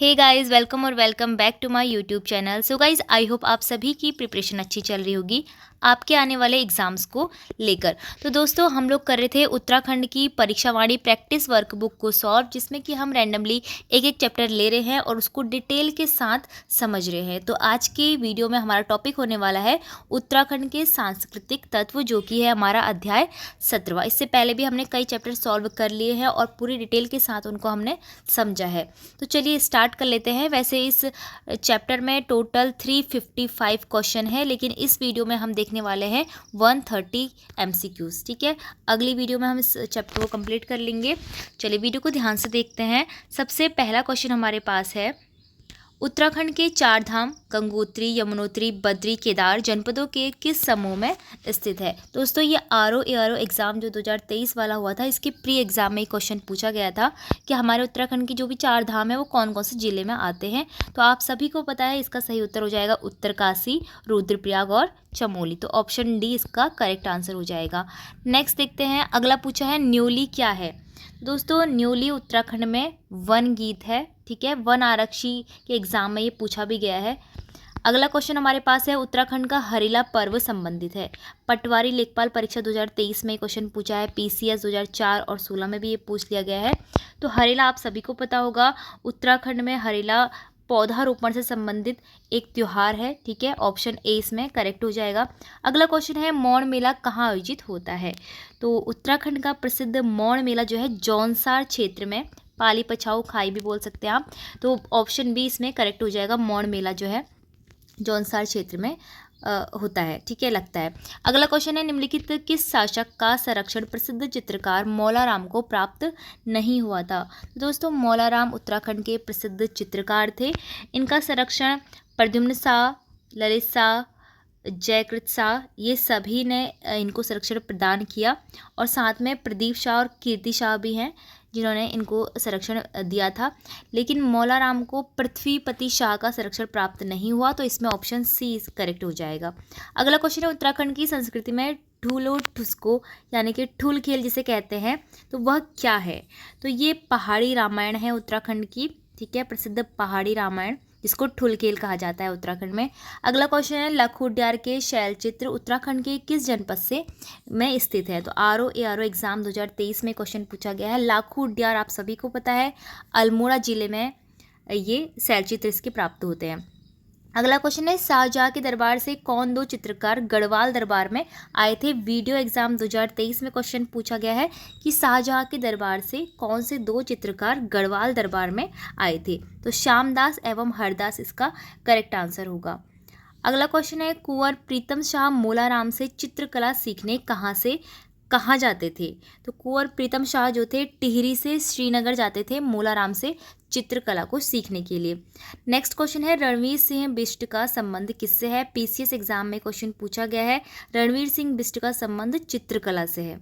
हे guys, welcome और welcome back to my YouTube channel. So guys, I hope आप सभी की प्रिपरेशन अच्छी चल रही होगी आपके आने वाले एग्ज़ाम्स को लेकर। तो दोस्तों, हम लोग कर रहे थे उत्तराखंड की परीक्षावाणी प्रैक्टिस वर्कबुक को सॉल्व, जिसमें कि हम रैंडमली एक एक चैप्टर ले रहे हैं और उसको डिटेल के साथ समझ रहे हैं। तो आज के वीडियो में हमारा टॉपिक होने वाला है उत्तराखंड के सांस्कृतिक तत्व, जो कि है हमारा अध्याय 17वां। इससे पहले भी हमने कई चैप्टर सॉल्व कर लिए हैं और पूरी डिटेल के साथ उनको हमने समझा है। तो चलिए स्टार्ट कर लेते हैं। वैसे इस चैप्टर में टोटल 355 क्वेश्चन है, लेकिन इस वीडियो में हम देखने वाले हैं 130 MCQs। ठीक है, अगली वीडियो में हम इस चैप्टर को कंप्लीट कर लेंगे। चलिए वीडियो को ध्यान से देखते हैं। सबसे पहला क्वेश्चन हमारे पास है, उत्तराखंड के चार धाम गंगोत्री, यमुनोत्री, बद्री, केदार जनपदों के किस समूह में स्थित है। दोस्तों, ये ARO एग्ज़ाम जो 2023 वाला हुआ था, इसके प्री एग्ज़ाम में क्वेश्चन पूछा गया था कि हमारे उत्तराखंड की जो भी चार धाम है वो कौन कौन से ज़िले में आते हैं। तो आप सभी को पता है, इसका सही उत्तर हो जाएगा उत्तरकाशी, रुद्रप्रयाग और चमोली। तो ऑप्शन डी इसका करेक्ट आंसर हो जाएगा। नेक्स्ट देखते हैं, अगला पूछा है न्योली क्या है। दोस्तों, न्योली उत्तराखंड में वन गीत है। ठीक है, वन आरक्षी के एग्जाम में ये पूछा भी गया है। अगला क्वेश्चन हमारे पास है, उत्तराखंड का हरेला पर्व संबंधित है। पटवारी लेखपाल परीक्षा 2023 में क्वेश्चन पूछा है। PCS 2004 और 16 में भी ये पूछ लिया गया है। तो हरेला आप सभी को पता होगा, उत्तराखंड में हरेला पौधारोपण से संबंधित एक त्यौहार है। ठीक है, ऑप्शन ए इसमें करेक्ट हो जाएगा। अगला क्वेश्चन है, मौन मेला कहाँ आयोजित होता है। तो उत्तराखंड का प्रसिद्ध मौन मेला जो है जौनसार क्षेत्र में, पाली पछाऊ खाई भी बोल सकते हैं आप, तो ऑप्शन बी इसमें करेक्ट हो जाएगा। मौन मेला जो है जौनसार क्षेत्र में होता है। ठीक है, लगता है। अगला क्वेश्चन है, निम्नलिखित किस शासक का संरक्षण प्रसिद्ध चित्रकार मौलाराम को प्राप्त नहीं हुआ था। दोस्तों, मौलाराम उत्तराखंड के प्रसिद्ध चित्रकार थे। इनका संरक्षण प्रद्युम्न शाह, ललित शाह, जयकृत शाह, ये सभी ने इनको संरक्षण प्रदान किया, और साथ में प्रदीप शाह और कीर्ति शाह भी हैं जिन्होंने इनको संरक्षण दिया था। लेकिन मौलाराम को पृथ्वीपति शाह का संरक्षण प्राप्त नहीं हुआ, तो इसमें ऑप्शन सी करेक्ट हो जाएगा। अगला क्वेश्चन है, उत्तराखंड की संस्कृति में ठूलो ठुसको यानी कि ठुल खेल जिसे कहते हैं, तो वह क्या है। तो ये पहाड़ी रामायण है उत्तराखंड की। ठीक है, प्रसिद्ध पहाड़ी रामायण, जिसको ठुल खेल कहा जाता है उत्तराखंड में। अगला क्वेश्चन है, लखू उद्यार के शैलचित्र उत्तराखंड के किस जनपद से में स्थित है। तो ARO एग्जाम 2023 में क्वेश्चन पूछा गया है। लाखू उद्यार आप सभी को पता है, अल्मोड़ा जिले में ये शैलचित्र इसके प्राप्त होते हैं। अगला क्वेश्चन है, शाहजहाँ के दरबार से कौन दो चित्रकार गढ़वाल दरबार में आए थे। वीडियो एग्जाम 2023 में क्वेश्चन पूछा गया है कि शाहजहाँ के दरबार से कौन से दो चित्रकार गढ़वाल दरबार में आए थे। तो श्यामदास एवं हरदास इसका करेक्ट आंसर होगा। अगला क्वेश्चन है, कुंवर प्रीतम शाह मोलाराम से चित्रकला सीखने कहाँ जाते थे। तो कुंवर प्रीतम शाह जो थे, टिहरी से श्रीनगर जाते थे मोलाराम से चित्रकला को सीखने के लिए। नेक्स्ट क्वेश्चन है, रणवीर सिंह बिष्ट का संबंध किससे है। PCS एग्जाम में क्वेश्चन पूछा गया है। रणवीर सिंह बिष्ट का संबंध चित्रकला से है।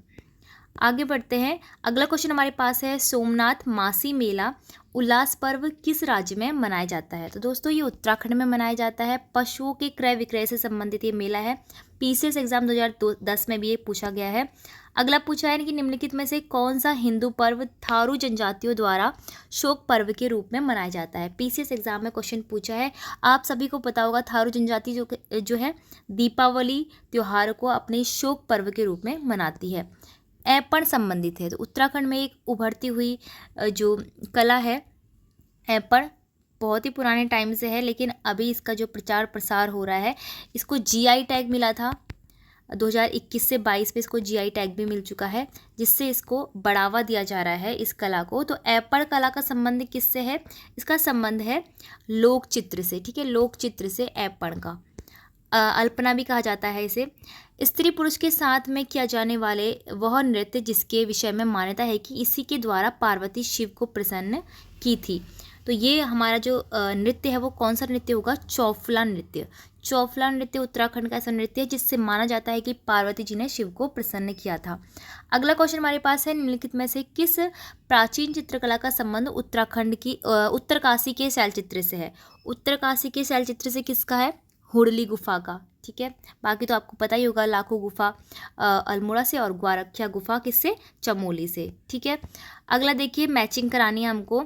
आगे बढ़ते हैं। अगला क्वेश्चन हमारे पास है, सोमनाथ मासी मेला उल्लास पर्व किस राज्य में मनाया जाता है। तो दोस्तों, ये उत्तराखंड में मनाया जाता है। पशुओं के क्रय विक्रय से संबंधित ये मेला है। PCS एग्जाम 2010 में भी ये पूछा गया है। अगला पूछा है कि निम्नलिखित में से कौन सा हिंदू पर्व थारू जनजातियों द्वारा शोक पर्व के रूप में मनाया जाता है। PCS एग्जाम में क्वेश्चन पूछा है। आप सभी को पता होगा, थारू जनजाति जो है दीपावली त्यौहार को अपने शोक पर्व के रूप में मनाती है। ऐपण संबंधित है। तो उत्तराखंड में एक उभरती हुई जो कला है ऐपण, बहुत ही पुराने टाइम से है, लेकिन अभी इसका जो प्रचार प्रसार हो रहा है, इसको GI टैग मिला था 2021 से 22 में, इसको GI टैग भी मिल चुका है, जिससे इसको बढ़ावा दिया जा रहा है इस कला को। तो ऐपण कला का संबंध किससे है। इसका संबंध है लोक चित्र से। ठीक है, लोक चित्र से ऐपण का। अल्पना भी कहा जाता है इसे। स्त्री पुरुष के साथ में किया जाने वाले वह नृत्य जिसके विषय में मान्यता है कि इसी के द्वारा पार्वती शिव को प्रसन्न की थी। तो ये हमारा जो नृत्य है वो कौन सा नृत्य होगा। चौफला नृत्य। चौफला नृत्य उत्तराखंड का ऐसा नृत्य है जिससे माना जाता है कि पार्वती जी ने शिव को प्रसन्न किया था। अगला क्वेश्चन हमारे पास है, निम्नलिखित में से किस प्राचीन चित्रकला का संबंध उत्तराखंड की उत्तरकाशी के शैलचित्र से है। उत्तरकाशी के शैलचित्र से किसका है। हुडली गुफा का। ठीक है, बाकी तो आपको पता ही होगा, लाखों गुफा अल्मोड़ा से और ग्वारख्या गुफा किससे, चमोली से। ठीक है, अगला देखिए, मैचिंग करानी है हमको।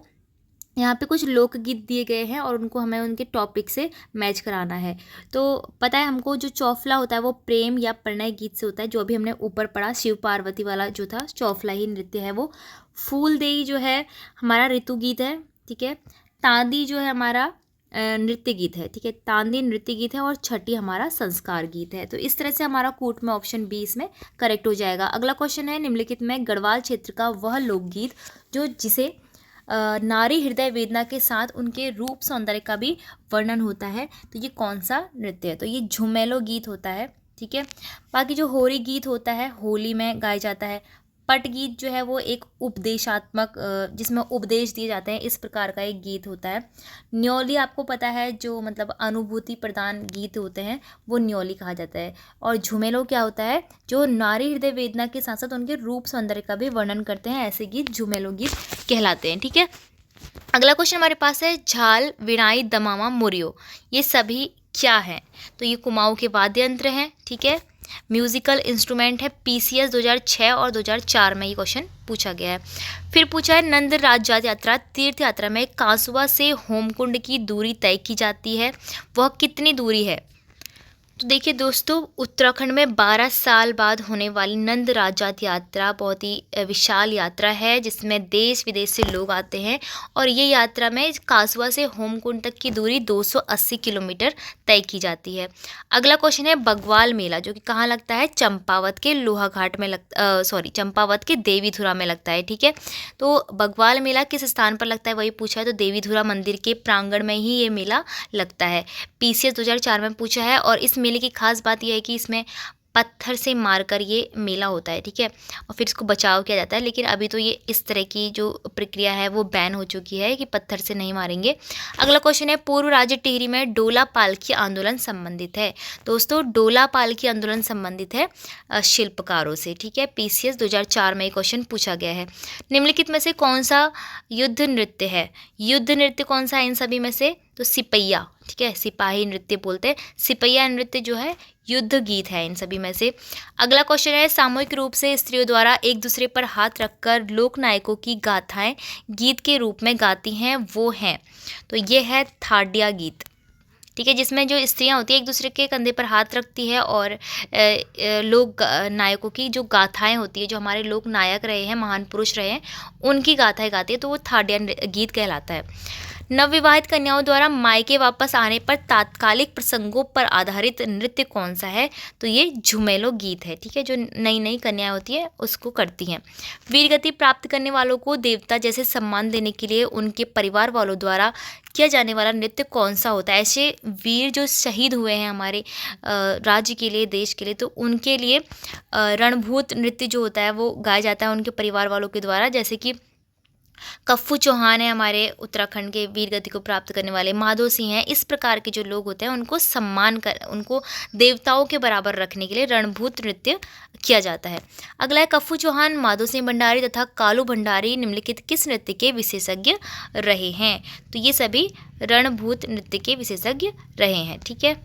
यहाँ पे कुछ लोकगीत दिए गए हैं और उनको हमें उनके टॉपिक से मैच कराना है। तो पता है हमको जो चौफला होता है वो प्रेम या प्रणय गीत से होता है, जो अभी हमने ऊपर पढ़ा शिव पार्वती वाला जो था चौफला ही नृत्य है वो। फूलदेई जो है हमारा ऋतु गीत है, ठीक है। तांदी जो है हमारा नृत्य गीत है, ठीक है। तांदी नृत्य गीत है और छठी हमारा संस्कार गीत है। तो इस तरह से हमारा कूट में ऑप्शन बी इसमें करेक्ट हो जाएगा। अगला क्वेश्चन है, निम्नलिखित में गढ़वाल क्षेत्र का वह लोकगीत जो जिसे नारी हृदय वेदना के साथ उनके रूप सौंदर्य का भी वर्णन होता है, तो ये कौन सा नृत्य है? तो ये झुमेलो गीत होता है, ठीक है। बाकी जो होरी गीत होता है होली में गाया जाता है। पट गीत जो है वो एक उपदेशात्मक जिसमें उपदेश दिए जाते हैं, इस प्रकार का एक गीत होता है। न्योली आपको पता है जो मतलब अनुभूति प्रदान गीत होते हैं वो न्योली कहा जाता है। और झुमेलो क्या होता है? जो नारी हृदय वेदना के साथ साथ उनके रूप सौंदर्य का भी वर्णन करते हैं, ऐसे गीत झुमेलो गीत कहलाते हैं, ठीक है। अगला क्वेश्चन हमारे पास है, झाल, विनाई, दमामा, मुरियो, ये सभी क्या हैं? तो ये कुमाऊं के वाद्य यंत्र हैं, ठीक है। म्यूजिकल इंस्ट्रूमेंट है। पीसीएस 2006 और 2004 में ये क्वेश्चन पूछा गया है। फिर पूछा है, नंद राज्य यात्रा तीर्थ यात्रा में कांसुआ से होमकुंड की दूरी तय की जाती है, वह कितनी दूरी है? तो देखिए दोस्तों, उत्तराखंड में 12 साल बाद होने वाली नंद राज्य यात्रा बहुत ही विशाल यात्रा है, जिसमें देश विदेश से लोग आते हैं। और ये यात्रा में कासुआ से होमकुंड तक की दूरी 280 किलोमीटर तय की जाती है। अगला क्वेश्चन है, बग्वाल मेला जो कि कहाँ लगता है? चंपावत के लोहाघाट में चंपावत के देवीधुरा में लगता है, ठीक है। तो बग्वाल मेला किस स्थान पर लगता है वही पूछा है, तो देवीधुरा मंदिर के प्रांगण में ही ये मेला लगता है। पीसीएस 2004 में पूछा है। और इस मेले की खास बात यह है कि इसमें पत्थर से मारकर ये मेला होता है, ठीक है। और फिर इसको बचाव किया जाता है, लेकिन अभी तो ये इस तरह की जो प्रक्रिया है वो बैन हो चुकी है कि पत्थर से नहीं मारेंगे। अगला क्वेश्चन है, पूर्व राज्य टिहरी में डोला पालकी आंदोलन संबंधित है। दोस्तों, डोला पालकी आंदोलन संबंधित है शिल्पकारों से, ठीक है। पीसीएस 2004 में ये क्वेश्चन पूछा गया है। निम्नलिखित में से कौन सा युद्ध नृत्य है? युद्ध नृत्य कौन सा है इन सभी में से? तो सिपैया, ठीक है, सिपाही नृत्य बोलते हैं। सिपैया नृत्य जो है युद्ध गीत है इन सभी में से। अगला क्वेश्चन है, सामूहिक रूप से स्त्रियों द्वारा एक दूसरे पर हाथ रखकर लोक नायकों की गाथाएं गीत के रूप में गाती हैं, वो हैं? तो ये है थाडिया गीत, ठीक है, जिसमें जो स्त्रियां होती है एक दूसरे के कंधे पर हाथ रखती है और लोक नायकों की जो गाथाएं होती है, जो हमारे लोक नायक रहे हैं, महान पुरुष रहे हैं, उनकी गाथाएं गाती है, तो वो थाडिया गीत कहलाता है। नवविवाहित कन्याओं द्वारा मायके वापस आने पर तात्कालिक प्रसंगों पर आधारित नृत्य कौन सा है? तो ये झुमेलो गीत है, ठीक है, जो नई नई कन्याएं होती है उसको करती हैं। वीरगति प्राप्त करने वालों को देवता जैसे सम्मान देने के लिए उनके परिवार वालों द्वारा किया जाने वाला नृत्य कौन सा होता है? ऐसे वीर जो शहीद हुए हैं हमारे राज्य के लिए, देश के लिए, तो उनके लिए रणभूत नृत्य जो होता है वो गाया जाता है उनके परिवार वालों के द्वारा। जैसे कि कफ्फू चौहान है हमारे उत्तराखंड के वीर गति को प्राप्त करने वाले, माधो सिंह हैं, इस प्रकार के जो लोग होते हैं उनको सम्मान कर, उनको देवताओं के बराबर रखने के लिए रणभूत नृत्य किया जाता है। अगला है, कफ्फू चौहान, माधो सिंह भंडारी तथा कालू भंडारी निम्नलिखित किस नृत्य के विशेषज्ञ रहे हैं? तो ये सभी रणभूत नृत्य के विशेषज्ञ रहे हैं, ठीक है।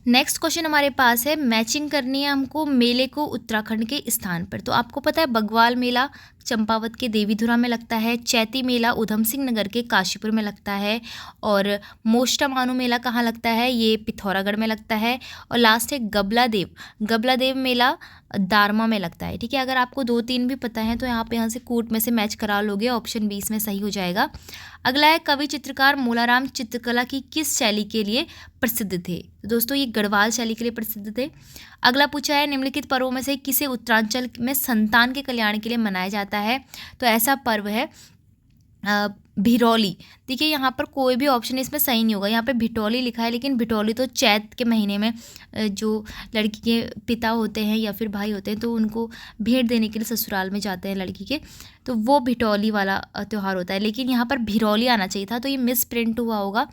नेक्स्ट क्वेश्चन हमारे पास है, मैचिंग करनी है हमको मेले को उत्तराखंड के स्थान पर। तो आपको पता है बग्वाल मेला चंपावत के देवीधुरा में लगता है, चैती मेला उधम सिंह नगर के काशीपुर में लगता है, और मोष्टा मानू मेला कहाँ लगता है? ये पिथौरागढ़ में लगता है, और लास्ट है गबला देव मेला दारमा में लगता है, ठीक है। अगर आपको 2-3 भी पता है तो यहाँ से कूट में से मैच करा लोगे, ऑप्शन 20 में सही हो जाएगा। अगला है, कवि चित्रकार मूलाराम चित्रकला की किस शैली के लिए प्रसिद्ध थे? तो दोस्तों ये गढ़वाल शैली के लिए प्रसिद्ध थे। अगला पूछा है, निम्नलिखित पर्वों में से किसे उत्तरांचल में संतान के कल्याण के लिए मनाया जाता है? तो ऐसा पर्व है भिरौली। देखिए यहाँ पर कोई भी ऑप्शन इसमें सही नहीं होगा, यहाँ पे भिटौली लिखा है, लेकिन भिटौली तो चैत के महीने में जो लड़की के पिता होते हैं या फिर भाई होते हैं तो उनको भेंट देने के लिए ससुराल में जाते हैं लड़की के, तो वो भिटौली वाला त्यौहार होता है। लेकिन यहाँ पर भिरौली आना चाहिए था, तो ये मिस प्रिंट हुआ होगा,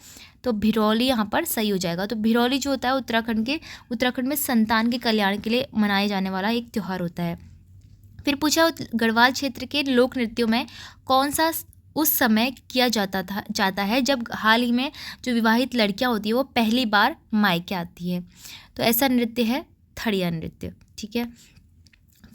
तो भिरौली यहाँ पर सही हो जाएगा। तो भिरौली जो होता है उत्तराखंड में संतान के कल्याण के लिए मनाए जाने वाला एक त्यौहार होता है। फिर पूछा, गढ़वाल क्षेत्र के लोक नृत्यों में कौन सा उस समय किया जाता है जब हाल ही में जो विवाहित लड़कियां होती है वो पहली बार मायके आती है? तो ऐसा नृत्य है थड़िया नृत्य, ठीक है।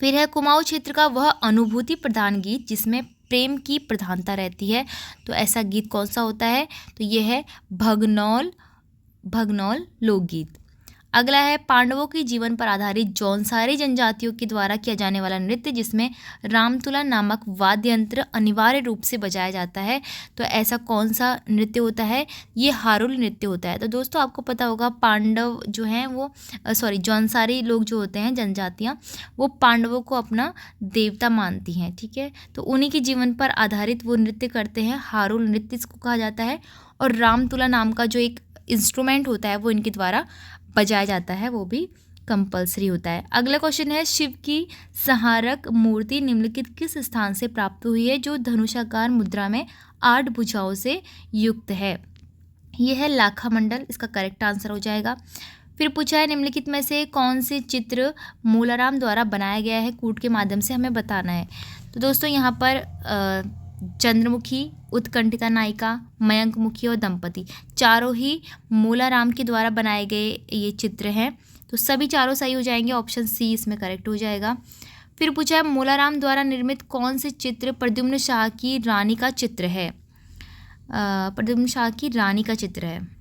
फिर है, कुमाऊं क्षेत्र का वह अनुभूति प्रधान गीत जिसमें प्रेम की प्रधानता रहती है। तो ऐसा गीत कौन सा होता है? तो ये है भगनौल लोकगीत। अगला है पांडवों के जीवन पर आधारित जौनसारी जनजातियों के द्वारा किया जाने वाला नृत्य जिसमें रामतुला नामक वाद्य यंत्र अनिवार्य रूप से बजाया जाता है। तो ऐसा कौन सा नृत्य होता है? ये हारुल नृत्य होता है। तो दोस्तों आपको पता होगा पांडव जो हैं वो जौनसारी लोग जो होते हैं जनजातियाँ, वो पांडवों को अपना देवता मानती हैं, ठीक है। तो उन्हीं के जीवन पर आधारित वो नृत्य करते हैं, हारुल नृत्य इसको कहा जाता है। और रामतुला नाम का जो एक इंस्ट्रूमेंट होता है वो इनके द्वारा बजाया जाता है, वो भी कंपलसरी होता है। अगला क्वेश्चन है शिव की संहारक मूर्ति निम्नलिखित किस स्थान से प्राप्त हुई है जो धनुषाकार मुद्रा में 8 भुजाओं से युक्त है? यह है लाखा मंडल, इसका करेक्ट आंसर हो जाएगा। फिर पूछा है निम्नलिखित में से कौन से चित्र मूलाराम द्वारा बनाया गया है कूट के माध्यम से, हमें बताना है। तो दोस्तों यहाँ पर चंद्रमुखी, उत्कंठिता नायिका, मयंक मुखी और दंपति चारों ही मूलाराम के द्वारा बनाए गए ये चित्र हैं। तो सभी चारों सही हो जाएंगे, ऑप्शन सी इसमें करेक्ट हो जाएगा। फिर पूछा है मूलाराम द्वारा निर्मित कौन से चित्र प्रद्युम्न शाह की रानी का चित्र है? प्रद्युम्न शाह की रानी का चित्र है,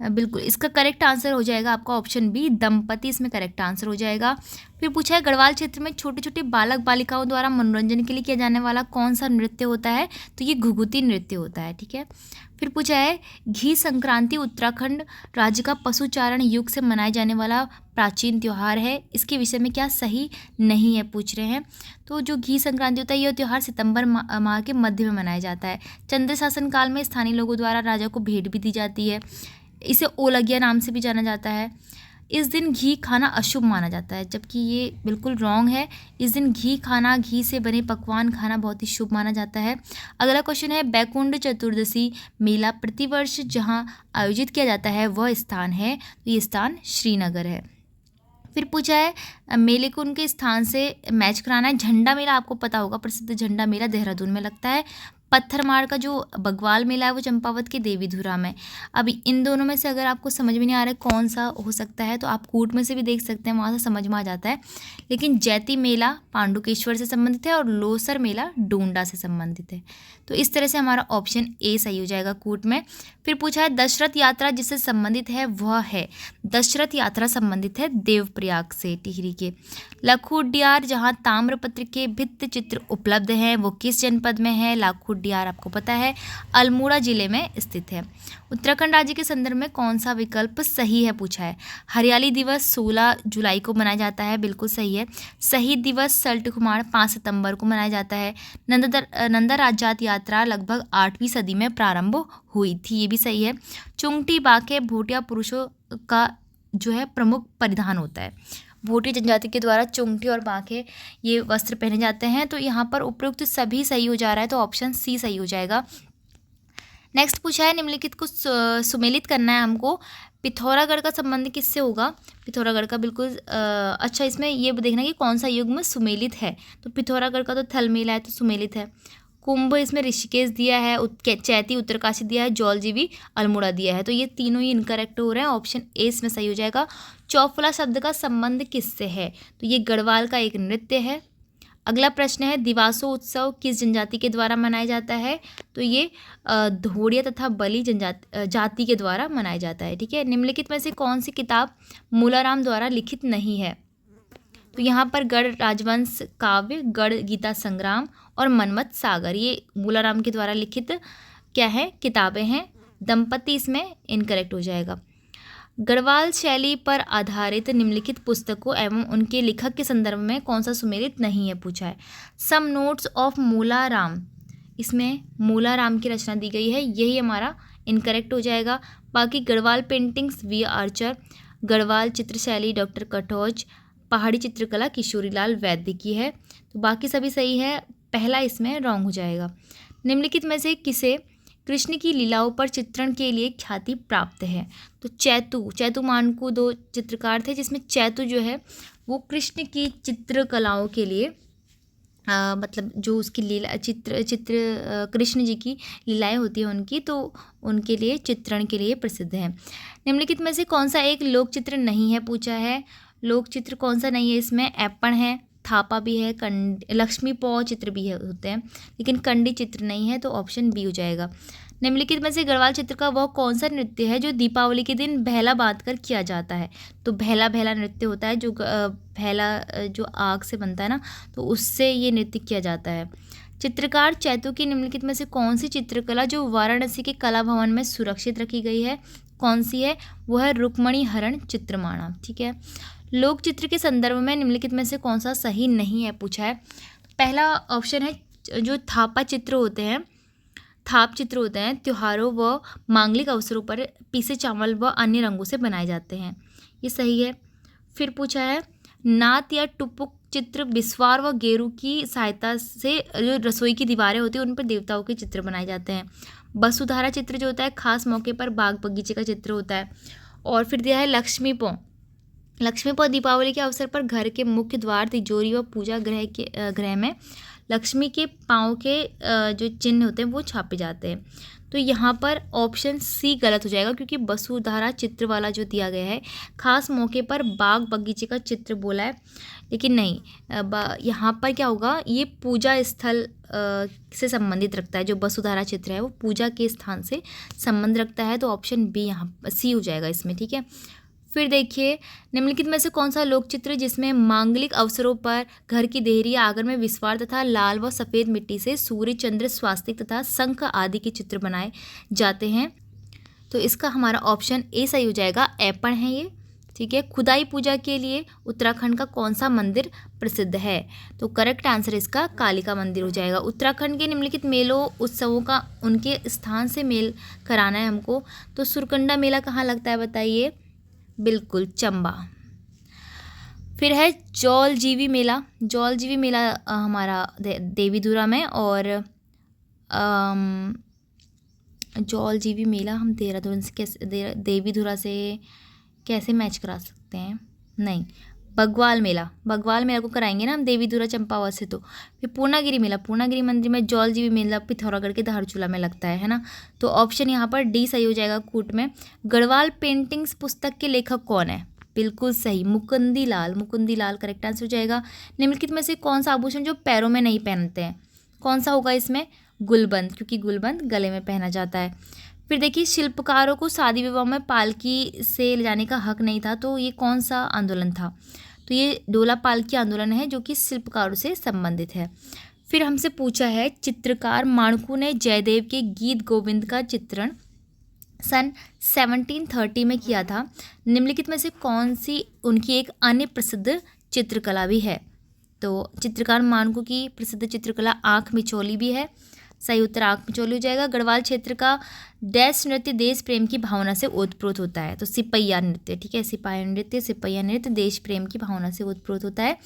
बिल्कुल इसका करेक्ट आंसर हो जाएगा आपका ऑप्शन बी दंपति, इसमें करेक्ट आंसर हो जाएगा। फिर पूछा है गढ़वाल क्षेत्र में छोटे छोटे बालक बालिकाओं द्वारा मनोरंजन के लिए किया जाने वाला कौन सा नृत्य होता है? तो ये घुघुती नृत्य होता है, ठीक है। फिर पूछा है घी संक्रांति उत्तराखंड राज्य का पशुचारण युग से मनाए जाने वाला प्राचीन त्यौहार है, इसके विषय में क्या सही नहीं है पूछ रहे हैं। तो जो घी संक्रांति होता है यह त्यौहार सितंबर माह के मध्य में मनाया जाता है। चंद्र शासन काल में स्थानीय लोगों द्वारा राजा को भेंट भी दी जाती है। इसे ओलगिया नाम से भी जाना जाता है। इस दिन घी खाना अशुभ माना जाता है, जबकि ये बिल्कुल रॉन्ग है। इस दिन घी खाना, घी से बने पकवान खाना बहुत ही शुभ माना जाता है। अगला क्वेश्चन है बैकुंठ चतुर्दशी मेला प्रतिवर्ष जहाँ आयोजित किया जाता है वह स्थान है? तो ये स्थान श्रीनगर है। फिर पूछा है मेले को उनके स्थान से मैच कराना है। झंडा मेला आपको पता होगा, प्रसिद्ध झंडा मेला देहरादून में लगता है। पत्थरमार का जो बग्वाल मेला है वो चंपावत के देवीधुरा में। अब इन दोनों में से अगर आपको समझ में नहीं आ रहा है कौन सा हो सकता है तो आप कूट में से भी देख सकते हैं, वहाँ से समझ में आ जाता है। लेकिन जैती मेला पांडुकेश्वर से संबंधित है और लोसर मेला डोंडा से संबंधित है। तो इस तरह से हमारा ऑप्शन ए सही हो जाएगा कूट में। फिर पूछा है दशरथ यात्रा जिससे संबंधित है वह है? दशरथ यात्रा संबंधित है देवप्रयाग से, टिहरी के। लाखोटियार जहाँ ताम्रपत्र के भित्ति चित्र उपलब्ध हैं वो किस जनपद में है? लाखोटियार आपको पता है अल्मोड़ा जिले में स्थित है। उत्तराखंड राज्य के संदर्भ में कौन सा विकल्प सही है पूछा है। हरियाली दिवस 16 जुलाई को मनाया जाता है, बिल्कुल सही है। शहीद दिवस सल्ट कुमार 5 सितंबर को मनाया जाता है। नंदा राजजात यात्रा लगभग 8वीं सदी में प्रारंभ हुई थी, ये भी सही है। चुंगटी बाके भोटिया पुरुषों का जो है प्रमुख परिधान होता है। भोटी जनजाति के द्वारा चुंगटी और बाके ये वस्त्र पहने जाते हैं। तो यहाँ पर उपयुक्त सभी सही हो जा रहा है, तो ऑप्शन सी सही हो जाएगा। नेक्स्ट पूछा है निम्नलिखित को सुमेलित करना है हमको। पिथौरागढ़ का संबंध किससे होगा? पिथौरागढ़ का बिल्कुल अच्छा, इसमें ये देखना कि कौन सा युग में सुमेलित है। तो पिथौरागढ़ का तो थल मेला है तो सुमेलित है। कुंभ इसमें ऋषिकेश दिया है, चैती उत्तरकाशी दिया है, जौलजीबी अल्मोड़ा दिया है। तो ये तीनों ही इनकरेक्ट हो रहे हैं, ऑप्शन ए इसमें सही हो जाएगा। चौफला शब्द का संबंध किससे है? तो ये गढ़वाल का एक नृत्य है। अगला प्रश्न है दिवासो उत्सव किस जनजाति के द्वारा मनाया जाता है? तो ये धोड़िया तथा बली जाति के द्वारा मनाया जाता है, ठीक है। निम्नलिखित में से कौन सी किताब मूलाराम द्वारा लिखित नहीं है? तो यहाँ पर गढ़ राजवंश काव्य, गढ़ गीता संग्राम और मनमत सागर ये मूलाराम के द्वारा लिखित क्या है किताबें हैं। दंपति इसमें इनकरेक्ट हो जाएगा। गढ़वाल शैली पर आधारित निम्नलिखित पुस्तकों एवं उनके लेखक के संदर्भ में कौन सा सुमेलित नहीं है पूछा है। सम नोट्स ऑफ मूलाराम, इसमें मूलाराम की रचना दी गई है, यही हमारा इनकरेक्ट हो जाएगा। बाकी Garhwal paintings V Archer, Garhwal चित्रशैली डॉक्टर कटोच, पहाड़ी चित्रकला किशोरीलाल वैद्य की है। तो बाकी सभी सही है, पहला इसमें रॉन्ग हो जाएगा। निम्नलिखित में से किसे कृष्ण की लीलाओं पर चित्रण के लिए ख्याति प्राप्त है? तो चैतु मानकू 2 चित्रकार थे जिसमें चैतु जो है वो कृष्ण की चित्रकलाओं के लिए मतलब जो उसकी लीला चित्र कृष्ण जी की लीलाएं होती हैं उनकी, तो उनके लिए चित्रण के लिए प्रसिद्ध है। निम्नलिखित में से कौन सा एक लोक चित्र नहीं है पूछा है। लोक चित्र कौन सा नहीं है? इसमें ऐपण है, थापा भी है, लक्ष्मी पौ चित्र भी है होते हैं, लेकिन कंडी चित्र नहीं है, तो ऑप्शन बी हो जाएगा। निम्नलिखित में से गढ़वाल चित्र का वह कौन सा नृत्य है जो दीपावली के दिन भेला बांधकर किया जाता है? तो भेला भेला नृत्य होता है, जो भेला जो आग से बनता है ना, तो उससे ये नृत्य किया जाता है। चित्रकार चैतू की निम्नलिखित में से कौन सी चित्रकला जो वाराणसी के कला भवन में सुरक्षित रखी गई है, कौन सी है? वो है रुक्मणी हरण चित्रमाणा। ठीक है। लोक चित्र के संदर्भ में निम्नलिखित में से कौन सा सही नहीं है पूछा है। पहला ऑप्शन है जो थापा चित्र होते हैं, थाप चित्र होते हैं, त्योहारों व मांगलिक अवसरों पर पीसे चावल व अन्य रंगों से बनाए जाते हैं, ये सही है। फिर पूछा है नात या टुपुक चित्र बिस्वार व गेरू की सहायता से जो रसोई की दीवारें होती हैं उन पर देवताओं के चित्र बनाए जाते हैं। वसुधारा चित्र जो होता है खास मौके पर बाग बगीचे का चित्र होता है। और फिर दिया है लक्ष्मी पौ। लक्ष्मी पौ दीपावली के अवसर पर घर के मुख्य द्वार, तिजोरी व पूजा गृह में लक्ष्मी के पाँव के जो चिन्ह होते हैं वो छापे जाते हैं। तो यहाँ पर ऑप्शन सी गलत हो जाएगा, क्योंकि वसुधारा चित्र वाला जो दिया गया है खास मौके पर बाग बगीचे का चित्र बोला है, लेकिन नहीं, यहाँ पर क्या होगा, ये पूजा स्थल से संबंधित रखता है। जो वसुधारा चित्र है वो पूजा के स्थान से संबंध रखता है, तो ऑप्शन बी यहाँ सी हो जाएगा इसमें। ठीक है। फिर देखिए निम्नलिखित में से कौन सा लोक चित्र जिसमें मांगलिक अवसरों पर घर की देहरी आंगन में विस्वार तथा लाल व सफ़ेद मिट्टी से सूर्य, चंद्र, स्वास्तिक तथा शंख आदि के चित्र बनाए जाते हैं? तो इसका हमारा ऑप्शन ए सही हो जाएगा, ऐपण है ये। ठीक है। खुदाई पूजा के लिए उत्तराखंड का कौन सा मंदिर प्रसिद्ध है? तो करेक्ट आंसर इसका कालिका मंदिर हो जाएगा। उत्तराखंड के निम्नलिखित मेलों उत्सवों का उनके स्थान से मेल कराना है हमको, तो सुरकंडा मेला कहाँ लगता है बताइए? बिल्कुल, चंबा। फिर है जौलजीबी मेला। जौलजीबी मेला हमारा देवीधुरा में, और जौलजीबी मेला हम देहरादून से कैसे, देवीधुरा से कैसे मैच करा सकते हैं? नहीं, बगवाल मेला को कराएंगे ना हम देवीधुरा चंपावत से। तो फिर पूर्णागिरी मेला, पूर्णागिरी मंदिर में जौलजीबी मेला पिथौरागढ़ के धारचूला में लगता है ना। तो ऑप्शन यहाँ पर डी सही हो जाएगा, कूट में। गढ़वाल पेंटिंग्स पुस्तक के लेखक कौन है? बिल्कुल सही, मुकुंदी लाल करेक्ट आंसर हो जाएगा। निम्नलिखित में से कौन सा आभूषण जो पैरों में नहीं पहनते हैं, कौन सा होगा इसमें? गुलबंद, क्योंकि गुलबंद गले में पहना जाता है। फिर देखिए शिल्पकारों को शादी विवाह में पालकी से ले जाने का हक नहीं था, तो ये कौन सा आंदोलन था? तो ये डोला पालकी आंदोलन है, जो कि शिल्पकारों से संबंधित है। फिर हमसे पूछा है चित्रकार माणकू ने जयदेव के गीत गोविंद का चित्रण सन 1730 में किया था। निम्नलिखित में से कौन सी उनकी एक अन्य प्रसिद्ध चित्रकला भी है? तो चित्रकार माणकू की प्रसिद्ध चित्रकला आँख मिचौली भी है, सही उत्तर आँख मिचौली हो जाएगा। गढ़वाल क्षेत्र का डैश नृत्य देश प्रेम की भावना से ओतप्रोत होता है, तो सिपैया नृत्य। ठीक है, सिपैया नृत्य देश प्रेम की भावना से ओतप्रोत होता है।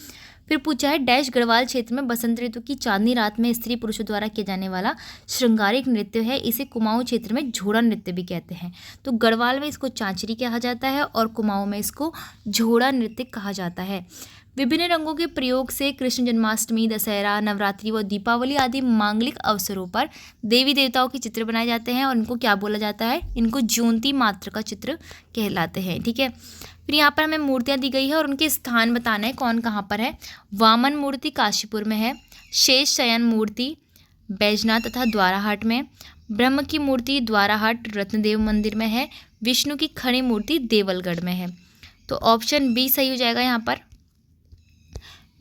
फिर पूछा है डैश गढ़वाल क्षेत्र में बसंत ऋतु की चांदनी रात में स्त्री पुरुषों द्वारा किया जाने वाला श्रृंगारिक नृत्य है, इसे कुमाऊं क्षेत्र में झोड़ा नृत्य भी कहते हैं। तो गढ़वाल में इसको चांचरी कहा जाता है और कुमाऊं में इसको झोड़ा नृत्य कहा जाता है। विभिन्न रंगों के प्रयोग से कृष्ण जन्माष्टमी, दशहरा, नवरात्रि व दीपावली आदि मांगलिक अवसरों पर देवी देवताओं के चित्र बनाए जाते हैं, और इनको क्या बोला जाता है? इनको ज्योति मात्र का चित्र कहलाते हैं। ठीक है। फिर यहाँ पर हमें मूर्तियाँ दी गई है और उनके स्थान बताना है कौन कहाँ पर है। वामन मूर्ति काशीपुर में है, शेष शयन मूर्ति बैजनाथ तथा द्वाराहाट में, ब्रह्म की मूर्ति द्वाराहाट रत्नदेव मंदिर में है, विष्णु की खड़ी मूर्ति देवलगढ़ में है। तो ऑप्शन बी सही हो जाएगा यहाँ पर।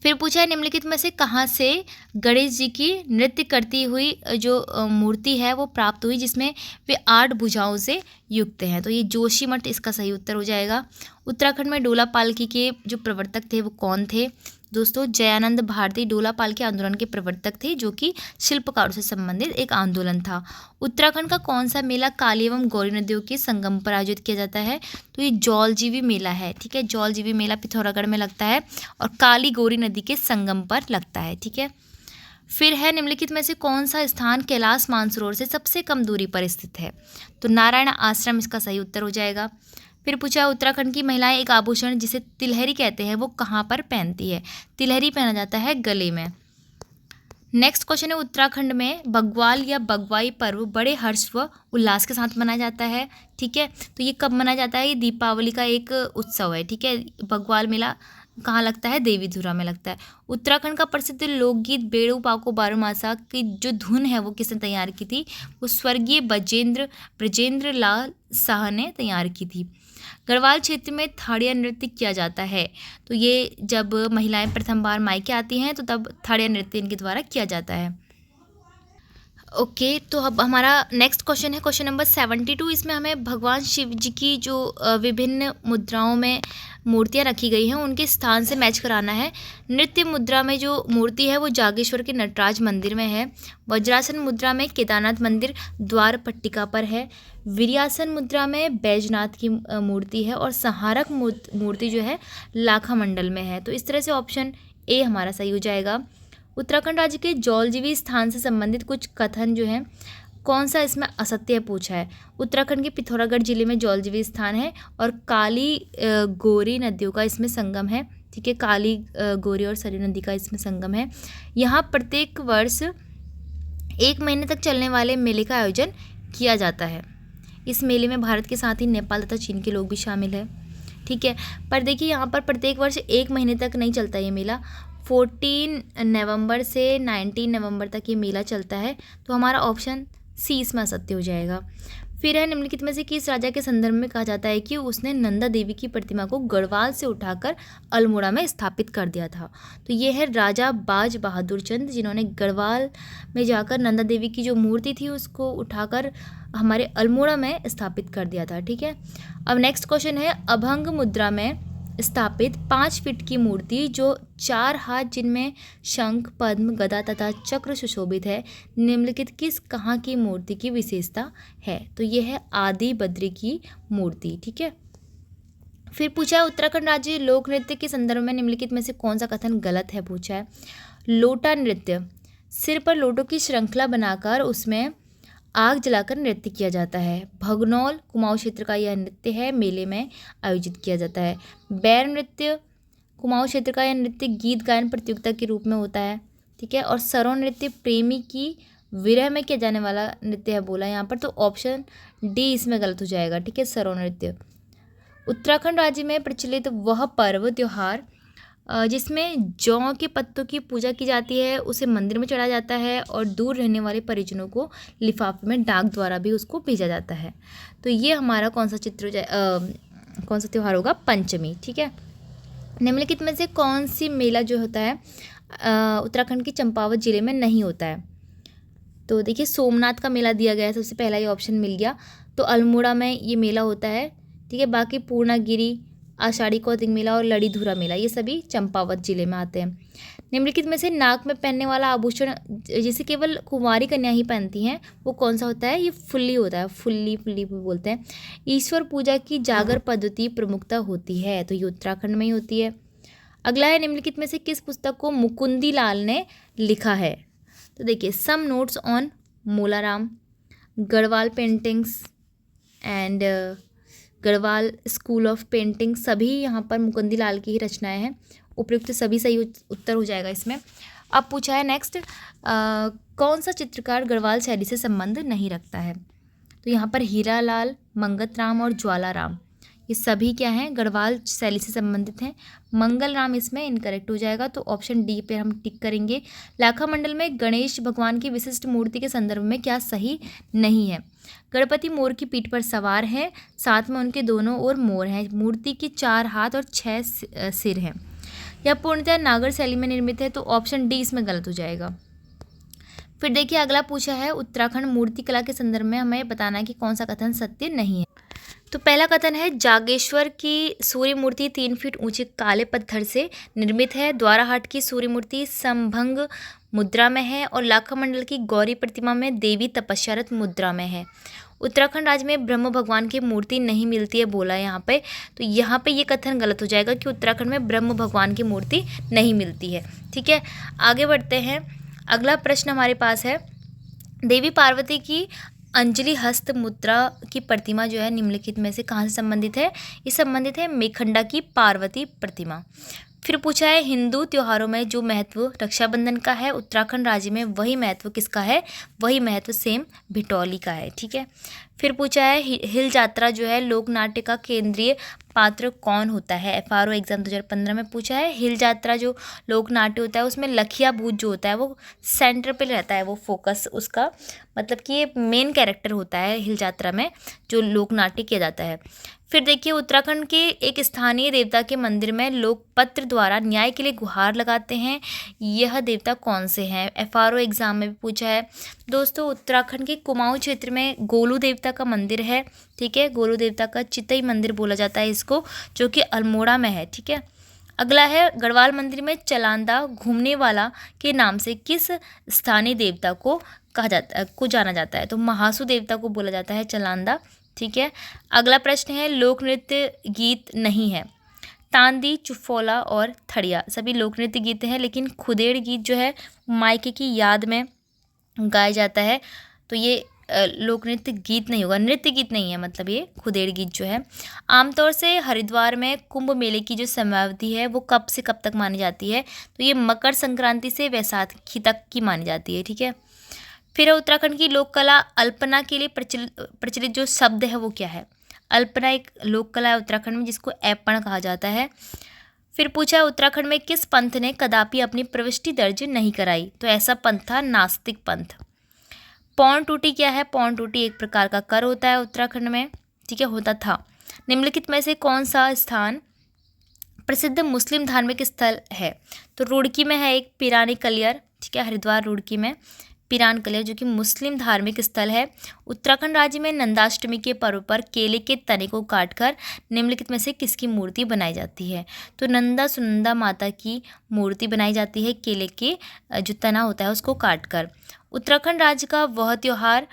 फिर पूछा है निम्नलिखित में से कहाँ से गणेश जी की नृत्य करती हुई जो मूर्ति है वो प्राप्त हुई, जिसमें वे 8 भुजाओं से युक्त हैं? तो ये जोशीमठ इसका सही उत्तर हो जाएगा। उत्तराखंड में डोला पालकी के जो प्रवर्तक थे वो कौन थे? दोस्तों जयानंद भारती डोला पालकी आंदोलन के प्रवर्तक थे, जो कि शिल्पकारों से संबंधित एक आंदोलन था। उत्तराखंड का कौन सा मेला काली एवं गौरी नदियों के संगम पर आयोजित किया जाता है? तो ये जौलजीबी मेला है। ठीक है, जौलजीबी मेला पिथौरागढ़ में लगता है और काली गौरी नदी के संगम पर लगता है। ठीक है। फिर है निम्नलिखित में से कौन सा स्थान कैलाश मानसरोवर से सबसे कम दूरी पर स्थित है? तो नारायण आश्रम इसका सही उत्तर हो जाएगा। फिर पूछा उत्तराखंड की महिलाएं एक आभूषण जिसे तिलहरी कहते हैं वो कहाँ पर पहनती है? तिलहरी पहना जाता है गले में। नेक्स्ट क्वेश्चन है उत्तराखंड में बग्वाल या बगवाई पर्व बड़े हर्ष व उल्लास के साथ मनाया जाता है। ठीक है, तो ये कब मनाया जाता है? ये दीपावली का एक उत्सव है। ठीक है, बग्वाल मेला कहाँ लगता है, देवीधुरा में लगता है। उत्तराखंड का प्रसिद्ध लोकगीत बेड़ू पाको बारोमासा की जो धुन है वो किसने तैयार की थी, वो स्वर्गीय ब्रजेंद्र लाल शाह ने तैयार की थी। गढ़वाल क्षेत्र में थाड़िया नृत्य किया जाता है, तो ये जब महिलाएं प्रथम बार मायके आती हैं तो तब थाड़िया नृत्य इनके द्वारा किया जाता है। ओके तो अब हमारा नेक्स्ट क्वेश्चन है क्वेश्चन नंबर 72। इसमें हमें भगवान शिव जी की जो विभिन्न मुद्राओं में मूर्तियां रखी गई हैं उनके स्थान से मैच कराना है। नृत्य मुद्रा में जो मूर्ति है वो जागेश्वर के नटराज मंदिर में है। वज्रासन मुद्रा में केदारनाथ मंदिर द्वार पट्टिका पर है। वीर्यासन मुद्रा में बैजनाथ की मूर्ति है और संहारक मूर्ति जो है लाखा मंडल में है। तो इस तरह से ऑप्शन ए हमारा सही हो जाएगा। उत्तराखंड राज्य के जौलजीवी स्थान से संबंधित कुछ कथन जो है कौन सा इसमें असत्य पूछा है। उत्तराखंड के पिथौरागढ़ जिले में जौलजीवी स्थान है और काली गोरी नदियों का इसमें संगम है। ठीक है, काली गोरी और सरयू नदी का इसमें संगम है। यहाँ प्रत्येक वर्ष 1 महीने तक चलने वाले मेले का आयोजन किया जाता है। इस मेले में भारत के साथ ही नेपाल तथा चीन के लोग भी शामिल है। ठीक है, पर देखिए यहाँ पर प्रत्येक वर्ष 1 महीने तक नहीं चलता ये मेला, 14 नवंबर से 19 नवंबर तक ये मेला चलता है। तो हमारा ऑप्शन सी इसमें असत्य हो जाएगा। फिर है निम्नलिखित में से किस राजा के संदर्भ में कहा जाता है कि उसने नंदा देवी की प्रतिमा को गढ़वाल से उठाकर अल्मोड़ा में स्थापित कर दिया था। तो ये है राजा बाज बहादुर चंद, जिन्होंने गढ़वाल में जाकर नंदा देवी की जो मूर्ति थी उसको उठाकर हमारे अल्मोड़ा में स्थापित कर दिया था। ठीक है, अब नेक्स्ट क्वेश्चन है अभंग मुद्रा में स्थापित 5 फीट की मूर्ति जो 4 हाथ जिनमें शंख पद्म गदा तथा चक्र सुशोभित है, निम्नलिखित किस कहाँ की मूर्ति की विशेषता है। तो ये है आदि बद्री की मूर्ति। ठीक है, फिर पूछा है उत्तराखंड राज्य लोक नृत्य के संदर्भ में निम्नलिखित में से कौन सा कथन गलत है पूछा है। लोटा नृत्य, सिर पर लोटों की श्रृंखला बनाकर उसमें आग जलाकर नृत्य किया जाता है। भगनौल कुमाऊं क्षेत्र का यह नृत्य है, मेले में आयोजित किया जाता है। बैर नृत्य कुमाऊं क्षेत्र का यह नृत्य गीत गायन प्रतियोगिता के रूप में होता है। ठीक है, और सरो नृत्य प्रेमी की विरह में किया जाने वाला नृत्य है बोला यहाँ पर, तो ऑप्शन डी इसमें गलत हो जाएगा। ठीक है, सरो नृत्य। उत्तराखंड राज्य में प्रचलित वह पर्व त्योहार जिसमें जौ के पत्तों की पूजा की जाती है, उसे मंदिर में चढ़ाया जाता है और दूर रहने वाले परिजनों को लिफाफे में डाक द्वारा भी उसको भेजा जाता है। तो ये हमारा कौन सा कौन सा त्यौहार होगा, पंचमी। ठीक है, निम्नलिखित में से कौन सी मेला जो होता है उत्तराखंड के चंपावत जिले में नहीं होता है। तो देखिए सोमनाथ का मेला दिया गया है, सबसे पहला ये ऑप्शन मिल गया। तो अल्मोड़ा में ये मेला होता है। ठीक है, बाकी पूर्णागिरी, आषाढ़ी कौतिक मेला और लड़ीधुरा मेला ये सभी चंपावत जिले में आते हैं। निम्नलिखित में से नाक में पहनने वाला आभूषण जिसे केवल कुंवारी कन्या ही पहनती हैं वो कौन सा होता है, ये फुल्ली होता है, फुल्ली भी बोलते हैं। ईश्वर पूजा की जागर पद्धति प्रमुखता होती है, तो ये उत्तराखंड में ही होती है। अगला है निम्नलिखित में से किस पुस्तक को मुकुंदी लाल ने लिखा है। तो देखिए some notes on Molaram, Garhwal paintings and Garhwal school of painting, सभी यहाँ पर मुकुंदी लाल की ही रचनाएं हैं। उपयुक्त सभी सही उत्तर हो जाएगा इसमें। अब पूछा है नेक्स्ट कौन सा चित्रकार गढ़वाल शैली से संबंध नहीं रखता है। तो यहाँ पर हीरालाल, मंगत राम और ज्वाला राम ये सभी क्या हैं, गढ़वाल शैली से संबंधित हैं। मंगल राम इसमें इनकरेक्ट हो जाएगा, तो ऑप्शन डी पे हम टिक करेंगे। लाखा मंडल में गणेश भगवान की विशिष्ट मूर्ति के संदर्भ में क्या सही नहीं है। गणपति मोर की पीठ पर सवार है, साथ में उनके दोनों ओर मोर हैं। मूर्ति के 4 हाथ और 6 सिर हैं। यह पूर्णतः नागर शैली में निर्मित है, तो ऑप्शन डी इसमें गलत हो जाएगा। फिर देखिए अगला पूछा है उत्तराखंड मूर्तिकला के संदर्भ में हमें बताना है कि कौन सा कथन सत्य नहीं है। तो पहला कथन है जागेश्वर की सूर्य मूर्ति 3 फीट ऊंचे काले पत्थर से निर्मित है। द्वाराहाट की सूर्य मूर्ति समभंग मुद्रा में है और लाखा मंडल की गौरी प्रतिमा में देवी तपस्यारत मुद्रा में है। उत्तराखंड राज्य में ब्रह्म भगवान की मूर्ति नहीं मिलती है बोला यहाँ पे, तो यहाँ पे ये कथन गलत हो जाएगा कि उत्तराखंड में ब्रह्म भगवान की मूर्ति नहीं मिलती है। ठीक है, आगे बढ़ते हैं। अगला प्रश्न हमारे पास है देवी पार्वती की अंजलि हस्त मुद्रा की प्रतिमा जो है निम्नलिखित में से कहाँ से संबंधित है। ये संबंधित है मेखंडा की पार्वती प्रतिमा। फिर पूछा है हिंदू त्योहारों में जो महत्व रक्षाबंधन का है उत्तराखंड राज्य में, वही महत्व किसका है, वही महत्व सेम भिटौली का है। ठीक है। फिर पूछा है हिल यात्रा जो है लोक नाट्य का केंद्रीय पात्र कौन होता है। FRO एग्जाम 2015 में पूछा है। हिल यात्रा जो लोक नाट्य होता है उसमें लखिया भूत जो होता है वो सेंटर पे रहता है, वो फोकस उसका, मतलब कि ये मेन कैरेक्टर होता है हिल यात्रा में जो लोक नाट्य किया जाता है। फिर देखिए उत्तराखंड के एक स्थानीय देवता के मंदिर में लोग पत्र द्वारा न्याय के लिए गुहार लगाते हैं, यह देवता कौन से हैं। FRO एग्जाम में भी पूछा है। दोस्तों उत्तराखंड के कुमाऊं क्षेत्र में गोलू देवता का मंदिर है। ठीक है, गोलू देवता का चितई मंदिर बोला जाता है इसको, जो कि अल्मोड़ा में है। ठीक है। अगला है गढ़वाल मंदिर में चलांदा घूमने वाला के नाम से किस स्थानीय देवता को कहा जाता को जाना जाता है। तो महासू देवता को बोला जाता है चलांदा। ठीक है। अगला प्रश्न है लोक नृत्य गीत नहीं है। तांदी, चुफौला और थड़िया सभी लोक नृत्य गीत हैं, लेकिन खुदेड़ गीत जो है मायके की याद में गाया जाता है, तो ये लोक नृत्य गीत नहीं होगा, नृत्य गीत नहीं है, मतलब ये खुदेड़ गीत जो है। आमतौर से हरिद्वार में कुंभ मेले की जो समयावधि है वो कब से कब तक मानी जाती है, तो ये मकर संक्रांति से वैसाखी तक की मानी जाती है। ठीक है। फिर उत्तराखंड की लोक कला अल्पना के लिए प्रचलित जो शब्द है वो क्या है। अल्पना एक लोक कला है उत्तराखंड में जिसको ऐपण कहा जाता है। फिर पूछा है उत्तराखंड में किस पंथ ने कदापि अपनी प्रविष्टि दर्ज नहीं कराई, तो ऐसा पंथ था नास्तिक पंथ। पौन टूटी क्या है। पौन टूटी एक प्रकार का कर होता है उत्तराखंड में। ठीक है, होता था। निम्नलिखित में से कौन सा स्थान प्रसिद्ध मुस्लिम धार्मिक स्थल है। तो रुड़की में है एक पिरानी कलियर। ठीक है, हरिद्वार रुड़की में पिरान कलियर जो कि मुस्लिम धार्मिक स्थल है। उत्तराखंड राज्य में नंदाष्टमी के पर्व पर केले के तने को काटकर निम्नलिखित में से किसकी मूर्ति बनाई जाती है। तो नंदा सुनंदा माता की मूर्ति बनाई जाती है केले के जो तना होता है उसको काटकर। उत्तराखंड राज्य का वह त्योहार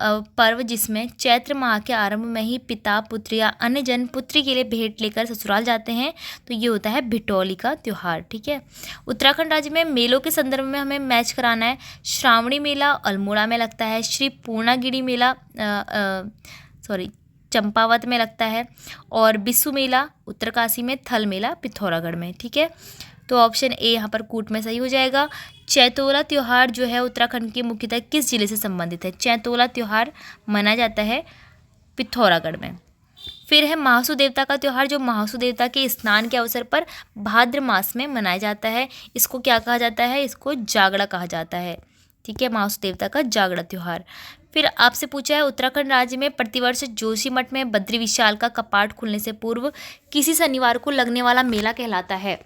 पर्व जिसमें चैत्र माह के आरंभ में ही पिता पुत्र या अन्य जन पुत्री के लिए भेंट लेकर ससुराल जाते हैं, तो ये होता है भिटौली का त्योहार। ठीक है। उत्तराखंड राज्य में मेलों के संदर्भ में हमें मैच कराना है। श्रावणी मेला अल्मोड़ा में लगता है, श्री पूर्णागिरी मेला चंपावत में लगता है, और बिस्सू मेला उत्तरकाशी में, थल मेला पिथौरागढ़ में। ठीक है, तो ऑप्शन ए यहाँ पर कूट में सही हो जाएगा। चैतोला त्योहार जो है उत्तराखंड के मुख्यतः किस जिले से संबंधित है। चैतोला त्योहार मनाया जाता है पिथौरागढ़ में। फिर है महासू देवता का त्योहार जो महासू देवता के स्नान के अवसर पर भाद्र मास में मनाया जाता है। इसको क्या कहा जाता है, इसको जागड़ा कहा जाता है। ठीक है, महासू देवता का जागड़ा त्योहार। फिर आपसे पूछा है उत्तराखंड राज्य में प्रतिवर्ष जोशीमठ में बद्री विशाल का कपाट खुलने से पूर्व किसी शनिवार को लगने वाला मेला कहलाता है।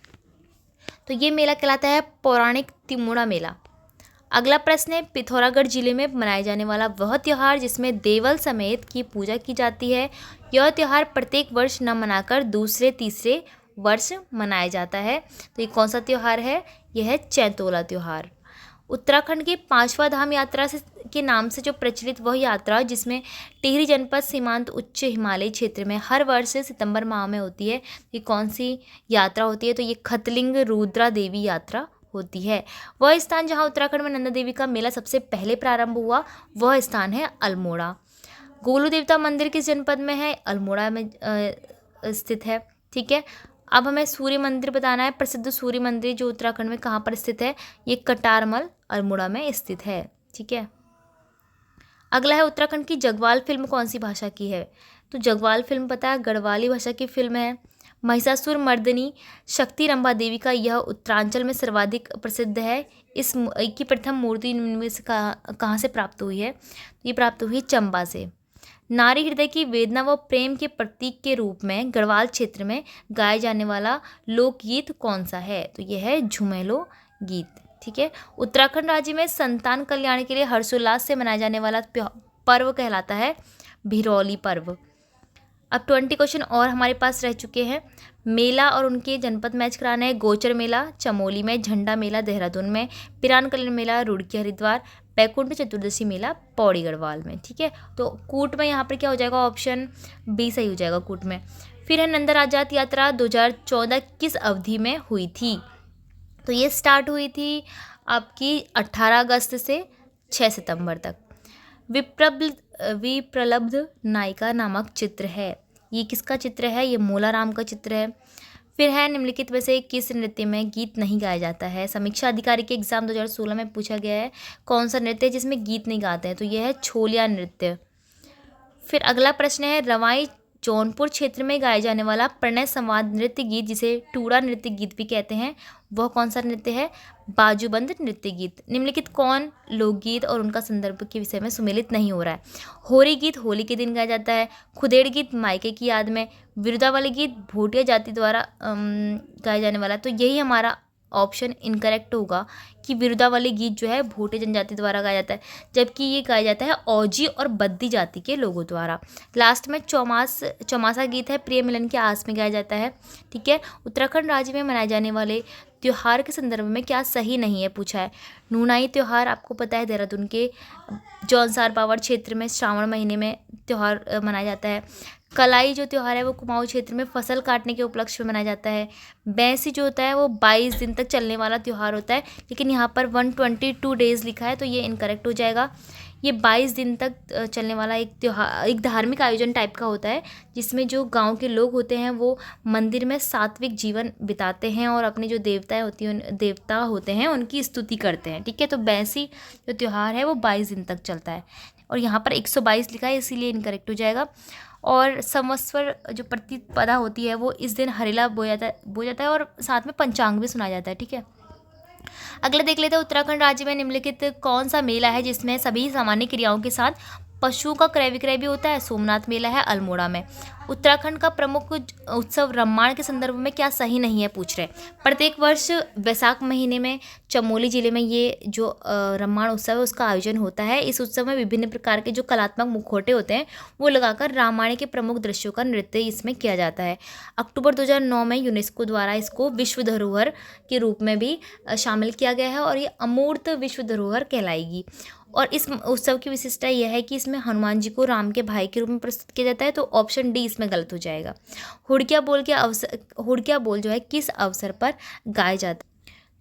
तो ये मेला कहलाता है पौराणिक तिमुड़ा मेला। अगला प्रश्न है पिथौरागढ़ जिले में मनाए जाने वाला वह त्यौहार जिसमें देवल समेत की पूजा की जाती है। यह त्यौहार प्रत्येक वर्ष न मनाकर दूसरे तीसरे वर्ष मनाया जाता है। तो ये कौन सा त्यौहार है, यह है चैतोला त्यौहार। उत्तराखंड के पांचवा धाम यात्रा से के नाम से जो प्रचलित वह यात्रा जिसमें टिहरी जनपद सीमांत उच्च हिमालयी क्षेत्र में हर वर्ष सितंबर माह में होती है, ये कौन सी यात्रा होती है, तो ये खतलिंग रुद्रा देवी यात्रा होती है। वह स्थान जहाँ उत्तराखंड में नंदा देवी का मेला सबसे पहले प्रारंभ हुआ वह स्थान है अल्मोड़ा। गोलू देवता मंदिर किस जनपद में है, अल्मोड़ा में स्थित है। ठीक है, अब हमें सूर्य मंदिर बताना है। प्रसिद्ध सूर्य मंदिर जो उत्तराखंड में कहाँ पर स्थित है, ये कटारमल अल्मोड़ा में स्थित है। ठीक है, अगला है उत्तराखंड की जगवाल फिल्म कौन सी भाषा की है। तो जगवाल फिल्म पता है गढ़वाली भाषा की फिल्म है। महिषासुर मर्दिनी शक्ति रंभा देवी का यह उत्तरांचल में सर्वाधिक प्रसिद्ध है। इस की प्रथम मूर्ति इनमें से कहाँ से प्राप्त हुई है, ये प्राप्त हुई चंबा से। नारी हृदय की वेदना व प्रेम के प्रतीक के रूप में गढ़वाल क्षेत्र में गाया जाने वाला लोकगीत कौन सा है, तो यह है झुमेलो गीत। ठीक है, उत्तराखंड राज्य में संतान कल्याण के लिए हर्षोल्लास से मनाया जाने वाला पर्व कहलाता है भिरौली पर्व। अब 20 क्वेश्चन और हमारे पास रह चुके हैं। मेला और उनके जनपद मैच कराना है। गोचर मेला चमोली में, झंडा मेला देहरादून में, पिरान कल्याण मेला रुड़की हरिद्वार, बैकुंठ चतुर्दशी मेला पौड़ी गढ़वाल में। ठीक है, तो कूट में यहाँ पर क्या हो जाएगा, ऑप्शन बी सही हो जाएगा कूट में। फिर है नंदा राजात यात्रा 2014 किस अवधि में हुई थी, तो ये स्टार्ट हुई थी आपकी 18 अगस्त से 6 सितंबर तक। विप्रलब्ध नायिका नामक चित्र है, ये किसका चित्र है, ये मोलाराम का चित्र है। फिर है निम्नलिखित में से किस नृत्य में गीत नहीं गाया जाता है। समीक्षा अधिकारी के एग्जाम 2016 में पूछा गया है कौन सा नृत्य है जिसमें गीत नहीं गाते हैं, तो यह है छोलिया नृत्य। फिर अगला प्रश्न है रवाई जौनपुर क्षेत्र में गाया जाने वाला प्रणय संवाद नृत्य गीत जिसे टूड़ा नृत्य गीत भी कहते हैं, वह कौन सा नृत्य है। बाजूबंद नृत्य गीत। निम्नलिखित कौन लोकगीत और उनका संदर्भ के विषय में सुमेलित नहीं हो रहा है। होरी गीत होली के दिन गाया जाता है, खुदेड़ गीत मायके की याद में, विरुदावली गीत भोटिया जाति द्वारा गाया जाने वाला। तो यही हमारा ऑप्शन इनकरेक्ट होगा कि विरुदावली गीत जो है भोटिया जनजाति द्वारा गाया जाता है, जबकि ये गाया जाता है औजी और बद्दी जाति के लोगों द्वारा। लास्ट में चौमासा गीत है प्रिय मिलन के आस में गाया जाता है। ठीक है, उत्तराखंड राज्य में मनाए जाने वाले त्यौहार के संदर्भ में क्या सही नहीं है पूछा है। नूनाई त्यौहार आपको पता है देहरादून के जौनसार पावर क्षेत्र में श्रावण महीने में त्यौहार मनाया जाता है। कलाई जो त्यौहार है वो कुमाऊं क्षेत्र में फसल काटने के उपलक्ष्य में मनाया जाता है। बैसी जो होता है वो 22 दिन तक चलने वाला त्यौहार होता है, लेकिन यहाँ पर 122 डेज़ लिखा है तो ये इनकरेक्ट हो जाएगा। ये 22 दिन तक चलने वाला एक त्यौहार एक धार्मिक आयोजन टाइप का होता है, जिसमें जो गांव के लोग होते हैं वो मंदिर में सात्विक जीवन बिताते हैं और अपने जो देवता होते हैं उनकी स्तुति करते हैं। ठीक है, तो बैसी जो त्यौहार है वो 22 दिन तक चलता है और यहाँ पर 122 लिखा है, इसीलिए इनकरेक्ट हो जाएगा। और संवत्सर जो प्रतिपदा होती है वो इस दिन हरेला बोया जाता है और साथ में पंचांग भी सुनाया जाता है। ठीक है, अगले देख लेते हैं उत्तराखंड राज्य में निम्नलिखित कौन सा मेला है जिसमें सभी सामान्य क्रियाओं के साथ पशुओं का क्रय विक्रय भी होता है। सोमनाथ मेला है अल्मोड़ा में। उत्तराखंड का प्रमुख उत्सव रम्माण के संदर्भ में क्या सही नहीं है पूछ रहे। प्रत्येक वर्ष वैशाख महीने में चमोली जिले में ये जो रम्माण उत्सव है उसका आयोजन होता है। इस उत्सव में विभिन्न प्रकार के जो कलात्मक मुखौटे होते हैं वो लगाकर रामायण के प्रमुख दृश्यों का नृत्य इसमें किया जाता है। अक्टूबर 2009 में यूनेस्को द्वारा इसको विश्व धरोहर के रूप में भी शामिल किया गया है और ये अमूर्त विश्व धरोहर कहलाएगी। और इस उत्सव की विशिष्टता यह है कि इसमें हनुमान जी को राम के भाई के रूप में प्रस्तुत किया जाता है, तो ऑप्शन डी इसमें गलत हो जाएगा। हुड़किया बोल जो है किस अवसर पर गाया जाता है।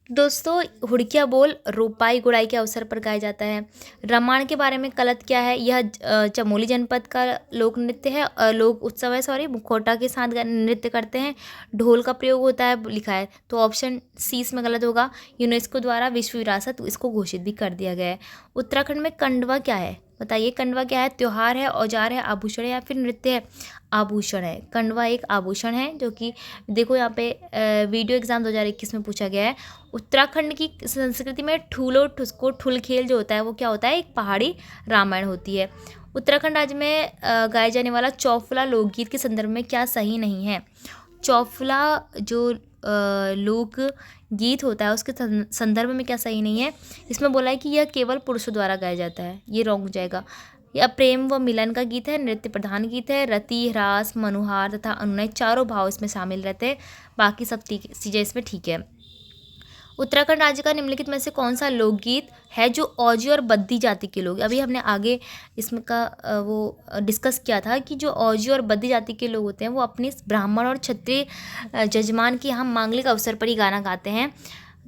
दोस्तों हुड़किया बोल रोपाई गुड़ाई के अवसर पर गाया जाता है। रामायण के बारे में गलत क्या है, यह चमोली जनपद का लोक नृत्य है, लोक उत्सव है, मुखौटा के साथ नृत्य करते हैं, ढोल का प्रयोग होता है लिखा है, तो ऑप्शन सी इसमें गलत होगा। यूनेस्को द्वारा विश्व विरासत इसको घोषित भी कर दिया गया है। उत्तराखंड में कंडवा क्या है बताइए। कंडवा क्या है, त्योहार है, औजार है, आभूषण है या फिर नृत्य है। आभूषण है, कंडवा एक आभूषण है, जो कि देखो यहाँ पे वीडियो एग्जाम 2021 में पूछा गया है। उत्तराखंड की संस्कृति में ठूलो ठुसको ठुल खेल जो होता है वो क्या होता है, एक पहाड़ी रामायण होती है। उत्तराखंड राज्य में गाया जाने वाला चौफला लोकगीत के संदर्भ में क्या सही नहीं है। चौफला जो लोक गीत होता है उसके संदर्भ में क्या सही नहीं है। इसमें बोला है कि यह केवल पुरुषों द्वारा गाया जाता है, ये रॉन्ग हो जाएगा। यह प्रेम व मिलन का गीत है, नृत्य प्रधान गीत है। रति ह्रास मनुहार तथा अनुनय चारों भाव इसमें शामिल रहते हैं, बाकी सब चीज़ें इसमें ठीक है। उत्तराखंड राज्य का निम्नलिखित में से कौन सा लोकगीत है जो औजी और बद्दी जाति के लोग, अभी हमने आगे इसमें का वो डिस्कस किया था कि जो औजी और बद्दी जाति के लोग होते हैं वो अपने ब्राह्मण और क्षत्रिय जजमान के यहाँ मांगलिक अवसर पर ही गाना गाते हैं,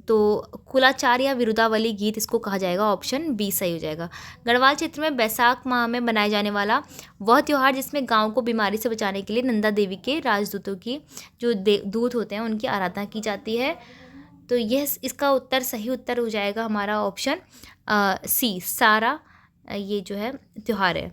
तो कुलाचार या विरुदावली गीत इसको कहा जाएगा, ऑप्शन बी सही हो जाएगा। गढ़वाल क्षेत्र में बैसाख माह में बनाया जाने वाला वह त्यौहार जिसमें गांव को बीमारी से बचाने के लिए नंदा देवी के राजदूतों की जो दूत होते हैं उनकी आराधना की जाती है, तो यह इसका उत्तर सही उत्तर हो जाएगा हमारा ऑप्शन सी सारा ये जो है त्यौहार है।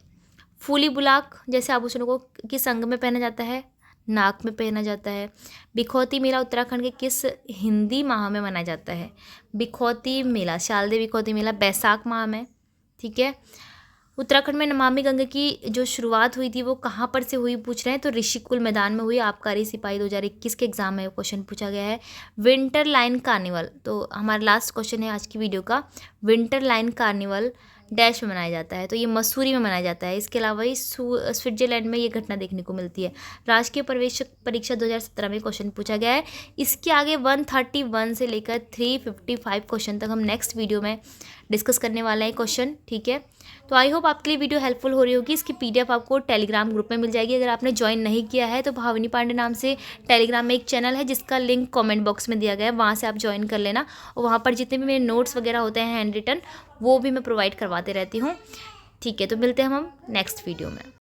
फूली बुलाक जैसे आभूषणों को किस अंग में पहना जाता है, नाक में पहना जाता है। बिखौती मेला उत्तराखंड के किस हिंदी माह में मनाया जाता है। बिखौती मेला शारदीय बिखौती मेला बैसाख माह में। ठीक है, उत्तराखंड में नमामि गंगा की जो शुरुआत हुई थी वो कहाँ पर से हुई पूछ रहे हैं, तो ऋषिकुल मैदान में हुई। आबकारी सिपाही 2021 के एग्जाम में क्वेश्चन पूछा गया है। विंटर लाइन कार्निवल, तो हमारा लास्ट क्वेश्चन है आज की वीडियो का। विंटर लाइन कार्निवल डैश में मनाया जाता है, तो ये मसूरी में मनाया जाता है। इसके अलावा ही स्विट्जरलैंड में ये घटना देखने को मिलती है। राजकीय प्रवेश परीक्षा 2017 में क्वेश्चन पूछा गया है। इसके आगे 131 से लेकर 355 क्वेश्चन तक हम नेक्स्ट वीडियो में डिस्कस करने वाले हैं क्वेश्चन। ठीक है, तो आई होप आपके लिए वीडियो हेल्पफुल हो रही होगी। इसकी PDF आपको टेलीग्राम ग्रुप में मिल जाएगी। अगर आपने ज्वाइन नहीं किया है तो भाविनी पांडे नाम से टेलीग्राम में एक चैनल है जिसका लिंक कमेंट बॉक्स में दिया गया है, वहाँ से आप ज्वाइन कर लेना। और वहाँ पर जितने भी मेरे नोट्स वगैरह होते हैं हैंड रिटन वो भी मैं प्रोवाइड करवाते रहती हूँ। ठीक है, तो मिलते हैं हम नेक्स्ट वीडियो में।